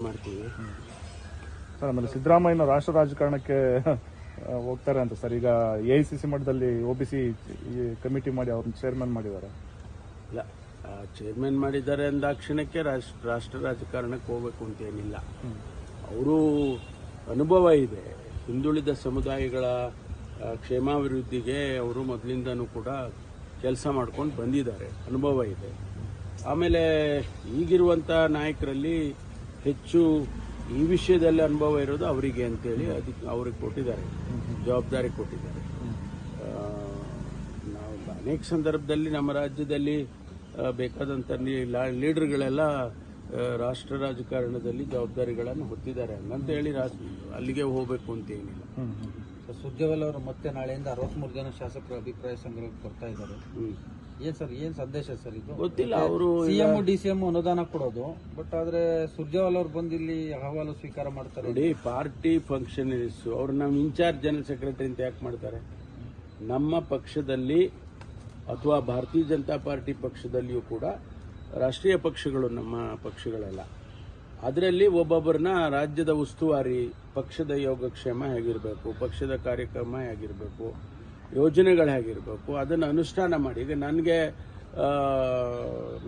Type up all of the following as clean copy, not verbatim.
ಮಾಡ್ತೀವಿ ಸರ್. ಆಮೇಲೆ ಸಿದ್ದರಾಮಯ್ಯ ರಾಷ್ಟ್ರ ರಾಜಕಾರಣಕ್ಕೆ ಹೋಗ್ತಾರೆ ಅಂತ ಸರ್. ಈಗ ಎಐಸಿಸಿ ಮಟ್ಟದಲ್ಲಿ OBC ಕಮಿಟಿ ಮಾಡಿ ಅವ್ರನ್ನ ಚೇರ್ಮನ್ ಮಾಡಿದ್ದಾರೆ. ಇಲ್ಲ, ಚೇರ್ಮನ್ ಮಾಡಿದ್ದಾರೆ ಅಂದಾಕ್ಷಣಕ್ಕೆ ರಾಷ್ಟ್ರ ರಾಜಕಾರಣಕ್ಕೆ ಹೋಗ್ಬೇಕು ಅಂತ ಏನಿಲ್ಲ. ಅವರು ಅನುಭವ ಇದೆ. ಹಿಂದುಳಿದ ಸಮುದಾಯಗಳ ಕ್ಷೇಮಾಭಿವೃದ್ಧಿಗೆ ಅವರು ಮೊದಲಿಂದನೂ ಕೂಡ ಕೆಲಸ ಮಾಡ್ಕೊಂಡು ಬಂದಿದ್ದಾರೆ, ಅನುಭವ ಇದೆ. ಆಮೇಲೆ ಈಗಿರುವಂಥ ನಾಯಕರಲ್ಲಿ ಹೆಚ್ಚು ಈ ವಿಷಯದಲ್ಲಿ ಅನುಭವ ಇರೋದು ಅವರಿಗೆ ಅಂತೇಳಿ ಅದಕ್ಕೆ ಅವ್ರಿಗೆ ಕೊಟ್ಟಿದ್ದಾರೆ, ಜವಾಬ್ದಾರಿ ಕೊಟ್ಟಿದ್ದಾರೆ. ನಾವು ಅನೇಕ ಸಂದರ್ಭದಲ್ಲಿ ನಮ್ಮ ರಾಜ್ಯದಲ್ಲಿ ಬೇಕಾದಂಥ ಲೀಡರ್ಗಳೆಲ್ಲ ರಾಷ್ಟ್ರ ರಾಜಕಾರಣದಲ್ಲಿ ಜವಾಬ್ದಾರಿಗಳನ್ನು ಹೊತ್ತಿದ್ದಾರೆ ಅಂತೇಳಿ ಅಲ್ಲಿಗೆ ಹೋಗಬೇಕು ಅಂತ ಏನಿಲ್ಲ. ಸುರ್ಜೇವಾಲ ಅವರು ಮತ್ತೆ ನಾಳೆಯಿಂದ 63 ಜನ ಶಾಸಕರ ಅಭಿಪ್ರಾಯ ಸಂಗ್ರಹಕ್ಕೆ ಬರ್ತಾ ಇದ್ದಾರೆ. ಏನ್ ಸರ್, ಏನ್ ಸಂದೇಶ ಸರ್ ಇದು? ಗೊತ್ತಿಲ್ಲ. ಅವರು ಸಿಎಂ DCM ಅನುದಾನ ಕೊಡೋದು, ಬಟ್ ಆದ್ರೆ ಸುರ್ಜೇವಾಲ ಅವರು ಬಂದು ಇಲ್ಲಿ ಅಹವಾಲು ಸ್ವೀಕಾರ ಮಾಡ್ತಾರೆ. ನೋಡಿ, ಪಾರ್ಟಿ ಫಂಕ್ಷನರೀಸ್ ಅವ್ರು ನಮ್ಮ ಇನ್ಚಾರ್ಜ್ ಜನರಲ್ ಸೆಕ್ರೆಟರಿ ಅಂತ ಯಾಕೆ ಮಾಡ್ತಾರೆ? ನಮ್ಮ ಪಕ್ಷದಲ್ಲಿ ಅಥವಾ ಭಾರತೀಯ ಜನತಾ ಪಾರ್ಟಿ ಪಕ್ಷದಲ್ಲಿಯೂ ಕೂಡ ರಾಷ್ಟ್ರೀಯ ಪಕ್ಷಗಳು ನಮ್ಮ ಪಕ್ಷಗಳೆಲ್ಲ, ಅದರಲ್ಲಿ ಒಬ್ಬೊಬ್ಬರನ್ನ ರಾಜ್ಯದ ಉಸ್ತುವಾರಿ, ಪಕ್ಷದ ಯೋಗಕ್ಷೇಮ ಹೇಗಿರಬೇಕು, ಪಕ್ಷದ ಕಾರ್ಯಕ್ರಮ ಹೇಗಿರಬೇಕು, ಯೋಜನೆಗಳು ಹೇಗಿರಬೇಕು, ಅದನ್ನು ಅನುಷ್ಠಾನ ಮಾಡಿ. ಈಗ ನನಗೆ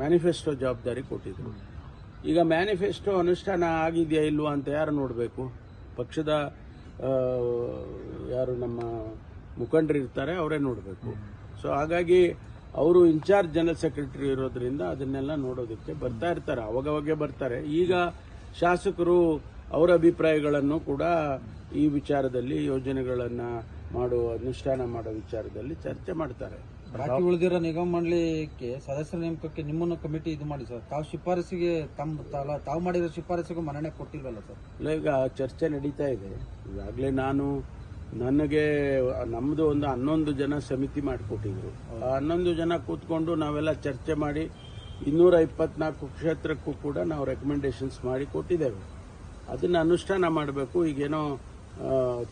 ಮ್ಯಾನಿಫೆಸ್ಟೋ ಜವಾಬ್ದಾರಿ ಕೊಟ್ಟಿದ್ರು. ಈಗ ಮ್ಯಾನಿಫೆಸ್ಟೋ ಅನುಷ್ಠಾನ ಆಗಿದೆಯಾ ಇಲ್ವಾ ಅಂತ ಯಾರು ನೋಡಬೇಕು? ಪಕ್ಷದ ಯಾರು ನಮ್ಮ ಮುಖಂಡರು ಇರ್ತಾರೆ ಅವರೇ ನೋಡಬೇಕು. ಸೊ ಹಾಗಾಗಿ ಅವರು ಇನ್ಚಾರ್ಜ್ ಜನರಲ್ ಸೆಕ್ರೆಟರಿ ಇರೋದ್ರಿಂದ ಅದನ್ನೆಲ್ಲ ನೋಡೋದಕ್ಕೆ ಬರ್ತಾ ಇರ್ತಾರೆ, ಅವಾಗವಾಗೆ ಬರ್ತಾರೆ. ಈಗ ಶಾಸಕರು ಅವರ ಅಭಿಪ್ರಾಯಗಳನ್ನು ಕೂಡ ಈ ವಿಚಾರದಲ್ಲಿ, ಯೋಜನೆಗಳನ್ನು ಅನುಷ್ಠಾನ ಮಾಡೋ ವಿಚಾರದಲ್ಲಿ ಚರ್ಚೆ ಮಾಡ್ತಾರೆ. ಬಾಕಿ ಉಳಿದಿರೋ ನಿಗಮ ಮಂಡಳಿಗೆ ಸದಸ್ಯರ ನೇಮಕಕ್ಕೆ ನಿಮ್ಮನ್ನು ಕಮಿಟಿ ಇದು ಮಾಡಿ ಸರ್. ತಾವು ಶಿಫಾರಸಿಗೆ ತಾವು ಮಾಡಿರೋ ಶಿಫಾರಸಿಗೂ ಮನ್ನಣೆ ಕೊಟ್ಟಿಲ್ವಲ್ಲ ಸರ್? ಇಲ್ಲ, ಈಗ ಚರ್ಚೆ ನಡೀತಾ ಇದೆ. ಈಗಾಗಲೇ ನನಗೆ ನಮ್ಮದು ಒಂದು 11 ಜನ ಸಮಿತಿ ಮಾಡಿಕೊಟ್ಟಿದ್ರು. ಆ 11 ಜನ ಕೂತ್ಕೊಂಡು ನಾವೆಲ್ಲ ಚರ್ಚೆ ಮಾಡಿ 224 ಕ್ಷೇತ್ರಕ್ಕೂ ಕೂಡ ನಾವು ರೆಕಮೆಂಡೇಶನ್ಸ್ ಮಾಡಿ ಕೊಟ್ಟಿದ್ದೇವೆ. ಅದನ್ನ ಅನುಷ್ಠಾನ ಮಾಡಬೇಕು. ಈಗೇನೋ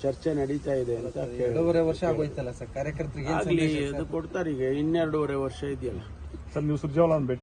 ಚರ್ಚೆ ನಡೀತಾ ಇದೆ ಅಂತ 2.5 ವರ್ಷ ಆಗೋಯ್ತಲ್ಲ ಸರ್ ಕಾರ್ಯಕರ್ತರಿಗೆ ಆಗ್ಲಿ, ಅದು ಕೊಡ್ತಾರೆ. ಈಗ 2.5 ವರ್ಷ ಇದೆಯಲ್ಲ ಸರ್. ನೀವು ಸುರ್ಜೇವಾಲ ಭೇಟಿ